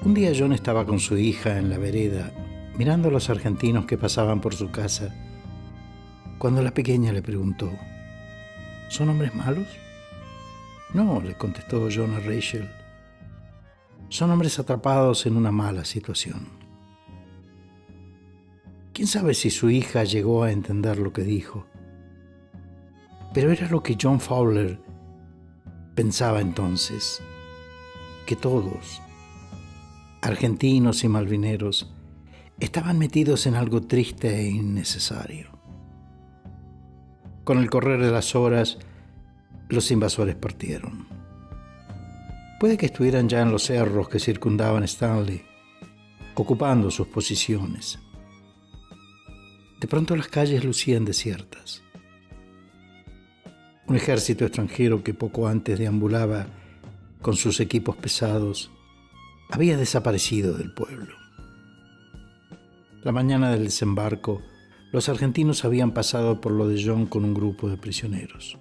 Un día John estaba con su hija en la vereda, mirando a los argentinos que pasaban por su casa, cuando la pequeña le preguntó: ¿son hombres malos? No, le contestó John a Rachel. Son hombres atrapados en una mala situación. Quién sabe si su hija llegó a entender lo que dijo, pero era lo que John Fowler pensaba entonces, que todos, argentinos y malvineros, estaban metidos en algo triste e innecesario. Con el correr de las horas, los invasores partieron. Puede que estuvieran ya en los cerros que circundaban Stanley, ocupando sus posiciones. De pronto las calles lucían desiertas. Un ejército extranjero que poco antes deambulaba con sus equipos pesados había desaparecido del pueblo. La mañana del desembarco, los argentinos habían pasado por lo de John con un grupo de prisioneros.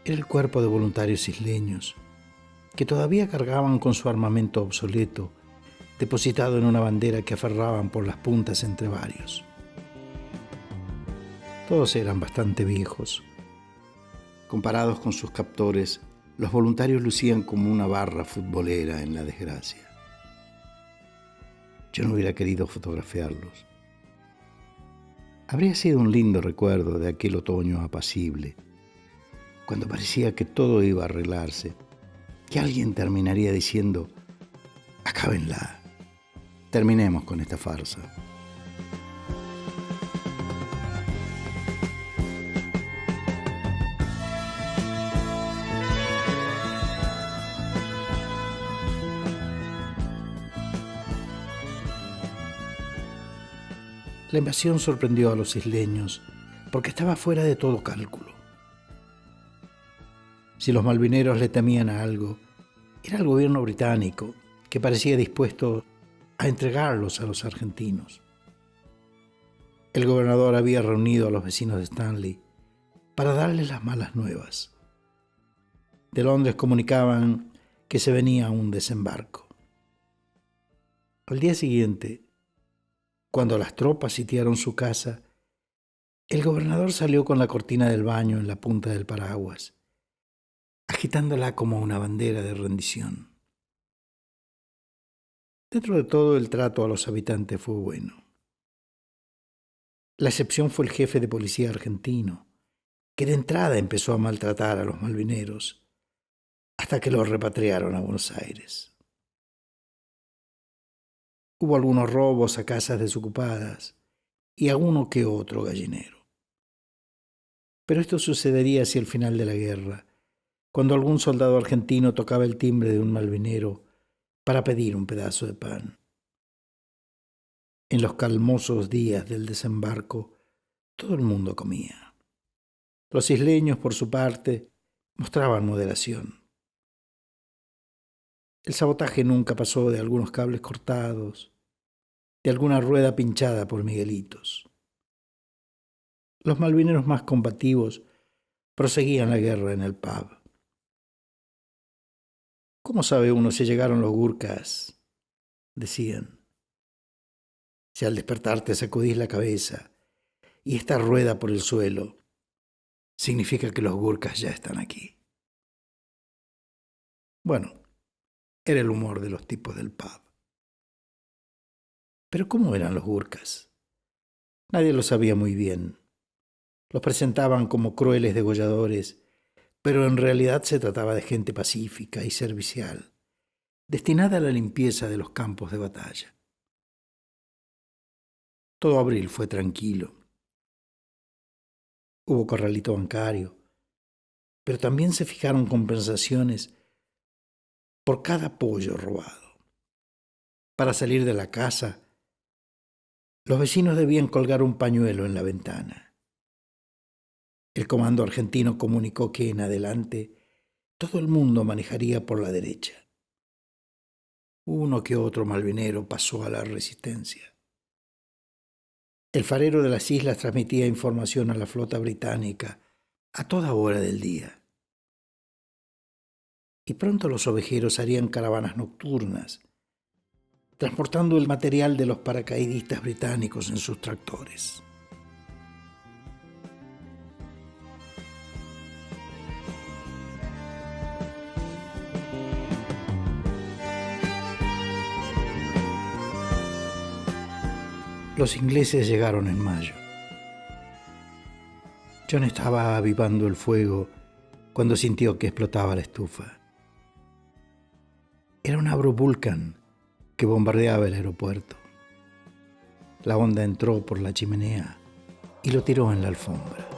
Era el cuerpo de voluntarios isleños que todavía cargaban con su armamento obsoleto, depositado en una bandera que aferraban por las puntas entre varios. Todos eran bastante viejos. Comparados con sus captores, los voluntarios lucían como una barra futbolera en la desgracia. Yo no hubiera querido fotografiarlos. Habría sido un lindo recuerdo de aquel otoño apacible, cuando parecía que todo iba a arreglarse, que alguien terminaría diciendo: acábenla, terminemos con esta farsa. La invasión sorprendió a los isleños porque estaba fuera de todo cálculo. Si los malvineros le temían a algo, era el gobierno británico, que parecía dispuesto a entregarlos a los argentinos. El gobernador había reunido a los vecinos de Stanley para darles las malas nuevas. De Londres comunicaban que se venía un desembarco. Al día siguiente, cuando las tropas sitiaron su casa, el gobernador salió con la cortina del baño en la punta del paraguas, agitándola como una bandera de rendición. Dentro de todo, el trato a los habitantes fue bueno. La excepción fue el jefe de policía argentino, que de entrada empezó a maltratar a los malvineros hasta que los repatriaron a Buenos Aires. Hubo algunos robos a casas desocupadas y a uno que otro gallinero. Pero esto sucedería hacia el final de la guerra, cuando algún soldado argentino tocaba el timbre de un malvinero para pedir un pedazo de pan. En los calmosos días del desembarco, todo el mundo comía. Los isleños, por su parte, mostraban moderación. El sabotaje nunca pasó de algunos cables cortados, de alguna rueda pinchada por Miguelitos. Los malvineros más combativos proseguían la guerra en el pub. ¿Cómo sabe uno si llegaron los gurkas?, decían. Si al despertar te sacudís la cabeza y esta rueda por el suelo, significa que los gurkas ya están aquí. Bueno, era el humor de los tipos del pub. Pero ¿cómo eran los gurkas? Nadie lo sabía muy bien. Los presentaban como crueles degolladores, pero en realidad se trataba de gente pacífica y servicial, destinada a la limpieza de los campos de batalla. Todo abril fue tranquilo. Hubo corralito bancario, pero también se fijaron compensaciones por cada pollo robado. Para salir de la casa, los vecinos debían colgar un pañuelo en la ventana. El comando argentino comunicó que en adelante todo el mundo manejaría por la derecha. Uno que otro malvinero pasó a la resistencia. El farero de las islas transmitía información a la flota británica a toda hora del día. y pronto los ovejeros harían caravanas nocturnas, transportando el material de los paracaidistas británicos en sus tractores. Los ingleses llegaron en mayo. John estaba avivando el fuego cuando sintió que explotaba la estufa. Era un Avro Vulcan que bombardeaba el aeropuerto. La onda entró por la chimenea y lo tiró en la alfombra.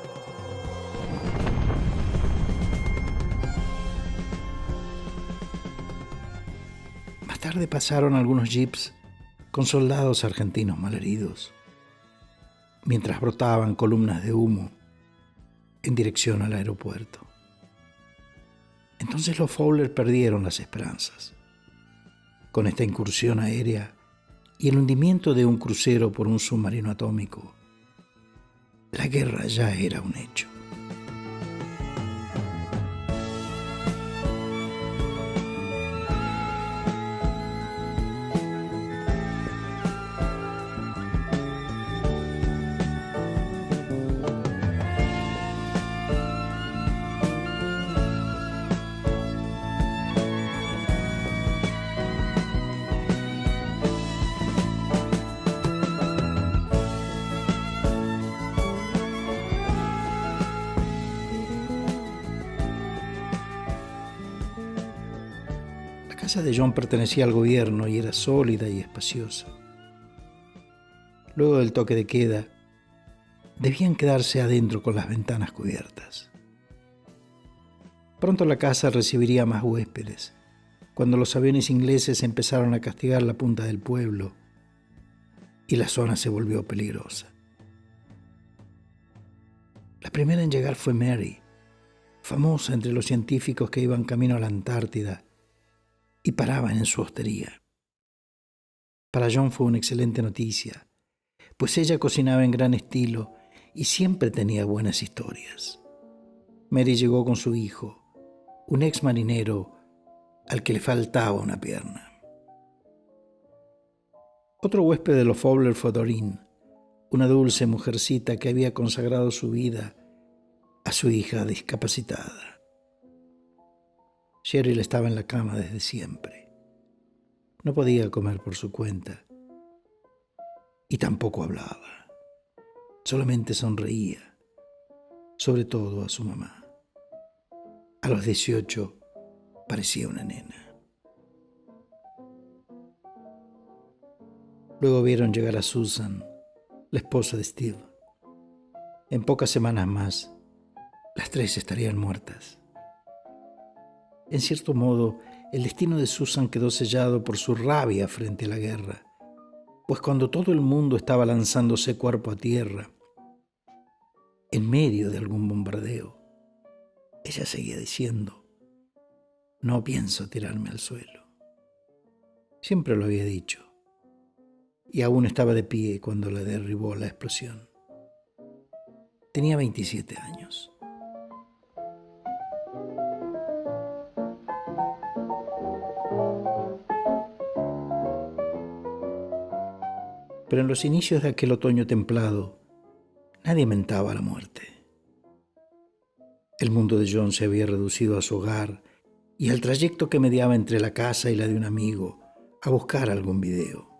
Más tarde pasaron algunos jeeps con soldados argentinos malheridos, mientras brotaban columnas de humo en dirección al aeropuerto. Entonces los Fowler perdieron las esperanzas. Con esta incursión aérea y el hundimiento de un crucero por un submarino atómico, la guerra ya era un hecho. La casa de John pertenecía al gobierno y era sólida y espaciosa. Luego del toque de queda, debían quedarse adentro con las ventanas cubiertas. Pronto la casa recibiría más huéspedes, cuando los aviones ingleses empezaron a castigar la punta del pueblo y la zona se volvió peligrosa. La primera en llegar fue Mary, famosa entre los científicos que iban camino a la Antártida y paraban en su hostería. Para John fue una excelente noticia, pues ella cocinaba en gran estilo y siempre tenía buenas historias. Mary llegó con su hijo, un ex marinero al que le faltaba una pierna. Otro huésped de los Fowler fue Doreen, una dulce mujercita que había consagrado su vida a su hija discapacitada. Cheryl estaba en la cama desde siempre. No podía comer por su cuenta y tampoco hablaba. Solamente sonreía, sobre todo a su mamá. A los 18 parecía una nena. Luego vieron llegar a Susan, la esposa de Steve. En pocas semanas más, las tres estarían muertas. En cierto modo, el destino de Susan quedó sellado por su rabia frente a la guerra, pues cuando todo el mundo estaba lanzándose cuerpo a tierra, en medio de algún bombardeo, ella seguía diciendo: no pienso tirarme al suelo. Siempre lo había dicho, y aún estaba de pie cuando la derribó la explosión. Tenía 27 años. Pero en los inicios de aquel otoño templado, nadie mentaba la muerte. El mundo de John se había reducido a su hogar y al trayecto que mediaba entre la casa y la de un amigo a buscar algún video.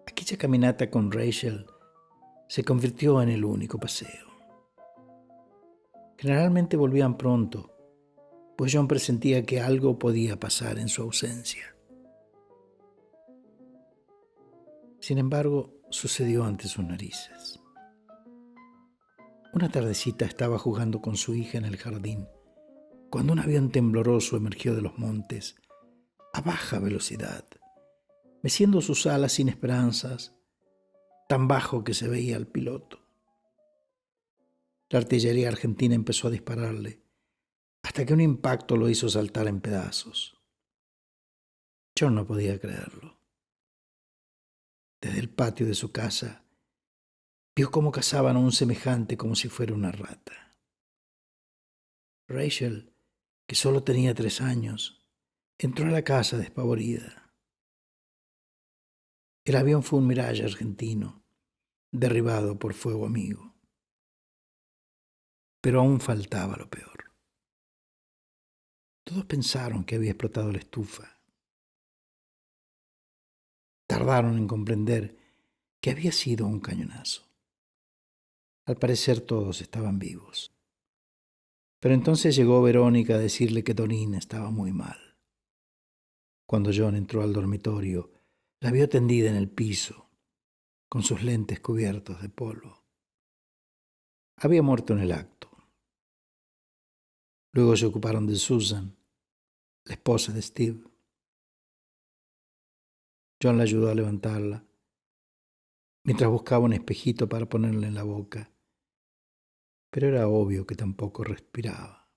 Aquella caminata con Rachel se convirtió en el único paseo. Generalmente volvían pronto, pues John presentía que algo podía pasar en su ausencia. Sin embargo, sucedió ante sus narices. Una tardecita estaba jugando con su hija en el jardín, cuando un avión tembloroso emergió de los montes a baja velocidad, meciendo sus alas sin esperanzas, tan bajo que se veía al piloto. La artillería argentina empezó a dispararle, hasta que un impacto lo hizo saltar en pedazos. John no podía creerlo. Desde el patio de su casa, vio cómo cazaban a un semejante como si fuera una rata. Rachel que solo tenía 3 años, entró a la casa despavorida. El avión fue un Mirage argentino, derribado por fuego amigo. Pero aún faltaba lo peor. Todos pensaron que había explotado la estufa. Tardaron en comprender que había sido un cañonazo. Al parecer todos estaban vivos. Pero entonces llegó Verónica a decirle que Doreen estaba muy mal. Cuando John entró al dormitorio, la vio tendida en el piso, con sus lentes cubiertos de polvo. Había muerto en el acto. Luego se ocuparon de Susan, la esposa de Steve. John la ayudó a levantarla, mientras buscaba un espejito para ponerle en la boca, pero era obvio que tampoco respiraba.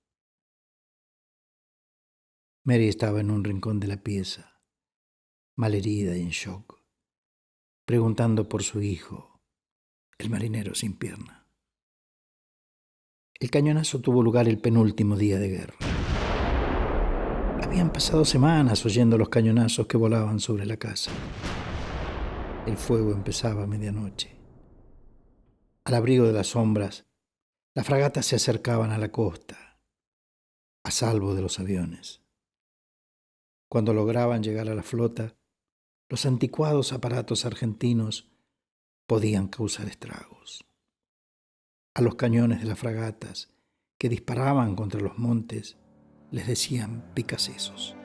Mary estaba en un rincón de la pieza, malherida y en shock, preguntando por su hijo, el marinero sin pierna. El cañonazo tuvo lugar el penúltimo día de guerra. Habían pasado semanas oyendo los cañonazos que volaban sobre la casa. El fuego empezaba a medianoche. Al abrigo de las sombras, las fragatas se acercaban a la costa, a salvo de los aviones. Cuando lograban llegar a la flota, los anticuados aparatos argentinos podían causar estragos. A los cañones de las fragatas que disparaban contra los montes les decían picasesos.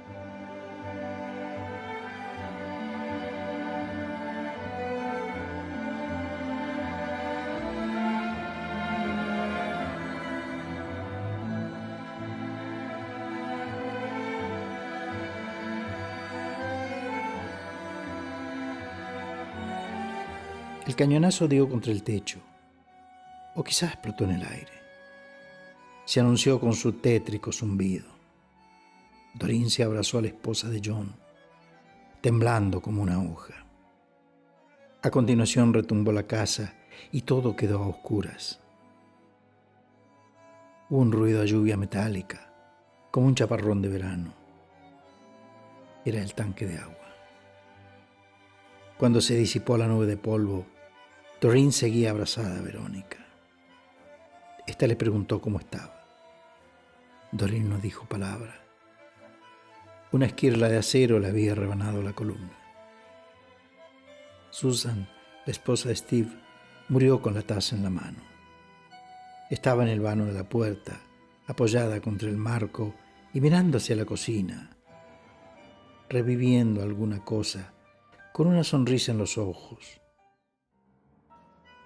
El cañonazo dio contra el techo, o quizás explotó en el aire. Se anunció con su tétrico zumbido. Doreen se abrazó a la esposa de John, temblando como una hoja. A continuación retumbó la casa y todo quedó a oscuras. Hubo un ruido de lluvia metálica, como un chaparrón de verano. Era el tanque de agua. Cuando se disipó la nube de polvo, Doreen seguía abrazada a Verónica. Esta le preguntó cómo estaba. Doreen no dijo palabra. Una esquirla de acero le había rebanado la columna. Susan, la esposa de Steve, murió con la taza en la mano. Estaba en el vano de la puerta, apoyada contra el marco y mirando hacia la cocina, reviviendo alguna cosa, con una sonrisa en los ojos.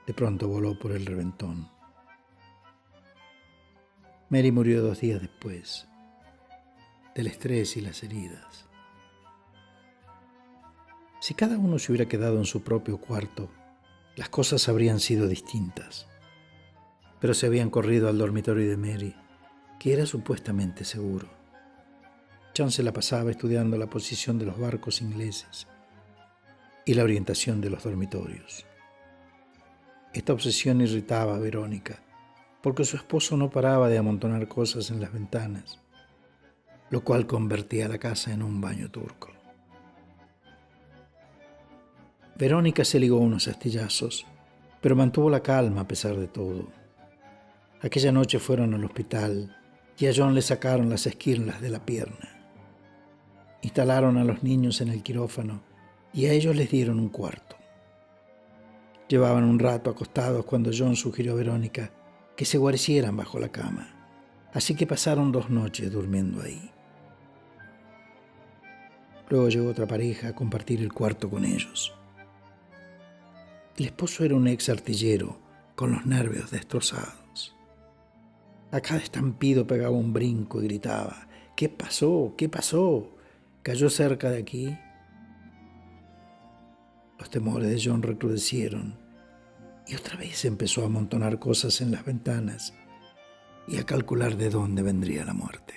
De pronto voló por el reventón. Mary murió 2 días después, del estrés y las heridas. Si cada uno se hubiera quedado en su propio cuarto, las cosas habrían sido distintas. Pero se habían corrido al dormitorio de Mary, que era supuestamente seguro. John se la pasaba estudiando la posición de los barcos ingleses y la orientación de los dormitorios. Esta obsesión irritaba a Verónica, porque su esposo no paraba de amontonar cosas en las ventanas, lo cual convertía la casa en un baño turco. Verónica se ligó unos astillazos, pero mantuvo la calma a pesar de todo. Aquella noche fueron al hospital y a John le sacaron las esquirlas de la pierna. Instalaron a los niños en el quirófano y a ellos les dieron un cuarto. Llevaban un rato acostados cuando John sugirió a Verónica que se guarecieran bajo la cama, así que pasaron 2 noches durmiendo ahí. Luego llegó otra pareja a compartir el cuarto con ellos. El esposo era un ex artillero con los nervios destrozados. A cada estampido pegaba un brinco y gritaba: ¿Qué pasó? ¿Qué pasó? ¿Cayó cerca de aquí? Los temores de John recrudecieron y otra vez empezó a amontonar cosas en las ventanas y a calcular de dónde vendría la muerte.